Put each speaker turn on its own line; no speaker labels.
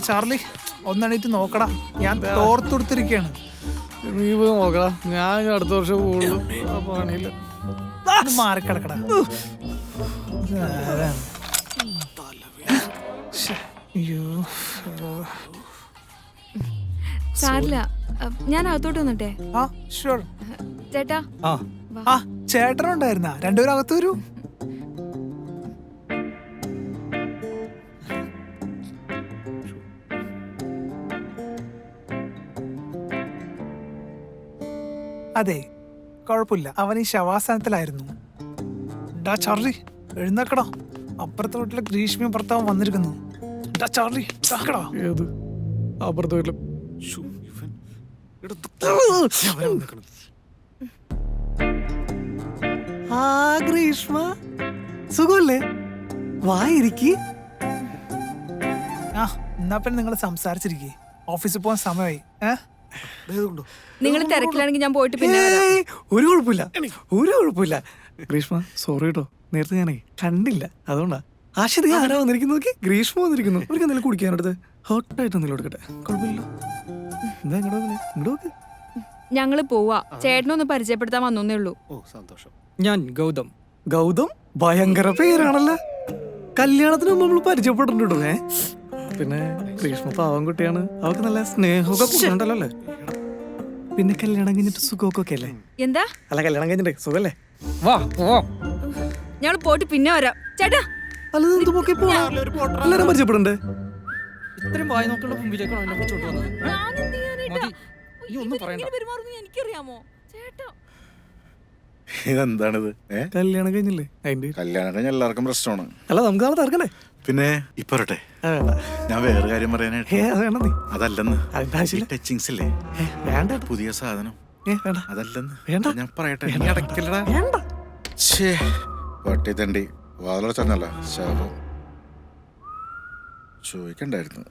Charlie ഒന്നെണീറ്റ് നോക്കടാ, ഞാൻ തോർത്തെടുത്തിരിക്കയാണ്.
നീ പോയി നോക്കടാ, ഞാൻ അടുത്ത വർഷം പോകുള്ളൂ. പണിയില്ല,
മാറിക്കിടക്കടാ.
സാരില്ല, ഞാൻ അകത്തോട്ട് വന്നിട്ടെ.
ആ ഷുവർ.
ചേട്ടാ
ആ ചേട്ടനുണ്ടായിരുന്ന രണ്ടുപേരും അകത്ത് വരൂ. അതെ, കുഴപ്പമില്ല. അവൻ ഈ ശവാസനത്തിലായിരുന്നു. ഡാ ചാർലി, എഴുന്നേക്കടാ. അപ്പുറത്തെ വീട്ടിലെ ഗ്രീഷ്മയും ഭർത്താവും വന്നിരിക്കുന്നു. ഡാ ചാർലി, ചാക്കടാ.
ഏത് അപ്പുറത്തെ വീട്ടിലും?
ആ ഗ്രീഷ്മ, സുഖല്ലേ? വായിരിക്കി. ആ എന്നാ പിന്നെ നിങ്ങൾ സംസാരിച്ചിരിക്കേ. ഓഫീസിൽ പോകാൻ സമയമായി.
നിങ്ങൾ തിരക്കിലാണെങ്കിൽ ഞാൻ പോയിട്ട് പിന്നെ വരാം.
ഒരു കുഴപ്പമില്ല, ഒരു കുഴപ്പമില്ല.
ഗ്രീഷ്മ സോറി കേട്ടോ, നേരത്തെ ഞാനേ കണ്ടില്ല, അതുകൊണ്ടാ.
ആശിത ആരാ വന്നിരിക്കുന്നു? നോക്കി, ഗ്രീഷ്മ വന്നിരിക്കുന്നു.
അവർക്ക് എന്തെങ്കിലും കുടിക്കാനെടുത്ത് ഹോട്ടായിട്ട് എന്തെങ്കിലും എടുക്കട്ടെ, കുഴപ്പമില്ല. എന്താ ഇങ്ങോട്ട്
ഞങ്ങള് പോവാ. ചേട്ടനൊന്ന് പരിചയപ്പെടുത്താൻ വന്നേ ഉള്ളൂ.
ഞാൻ ഗൗതം.
ഗൗതം ഭയങ്കര പേരാണല്ലോ. കല്യാണത്തിന് മുമ്പ് നമ്മൾ പരിചയപ്പെട്ടിട്ടുണ്ടോ?
പിന്നെ ഗ്രീഷ്മ പാവം കുട്ടിയാണ്, അവർക്ക് നല്ല സ്നേഹമൊക്കെ ഉണ്ടല്ലോ അല്ലേ.
പിന്നെ കല്യാണം കഴിഞ്ഞിട്ട് സുഖമൊക്കെ അല്ലേ?
എന്താ?
അല്ല, കല്യാണം കഴിഞ്ഞിട്ട് സുഖല്ലേ?
വാ
ഞങ്ങള് പോയിട്ട് പിന്നെ വരാം. ചേട്ടാ
എല്ലാരും പരിചയപ്പെടണ്ടേ?
ഇത്രയും വായി നോക്കേണ്ട മുമ്പിലേക്കാണ് എന്നെ വിളിച്ചോണ്ട് വന്നത്.
ഞാൻ എന്ത് ചെയ്യാനായിട്ടാ?
ഈ ഒന്നും പറയണ്ട.
ഇങ്ങനെ പെരുമാറുന്നത് എനിക്കറിയാമോ ചേട്ടാ?
ഇതെന്താണിത്?
കല്യാണം കഴിഞ്ഞില്ലേ അതിന്റെ?
കല്യാണം കഴിഞ്ഞ എല്ലാവർക്കും പ്രശ്നമാണ്.
അല്ല, നമുക്ക് നാളെ തീർക്കണ്ടേ?
പിന്നെ ഇപ്പറട്ടെ, ഞാൻ വേറെ കാര്യം പറയാനായിട്ട്.
വേണ്ട, നീ
അതല്ലെന്ന്.
അതിന്റെ ആവശ്യമില്ല.
ടച്ചിങ്സ് ഇല്ലേ,
വേണ്ട,
പുതിയ സാധനം.
വേണ്ട,
അതല്ലെന്ന്.
വേണ്ട.
ഞാൻ പറയട്ടെ, നീ അടക്കല്ലടാ.
വേണ്ട.
പട്ടി തണ്ടി വാതിലടച്ചല്ല ശാപം ചോദിക്കണ്ടായിരുന്നു.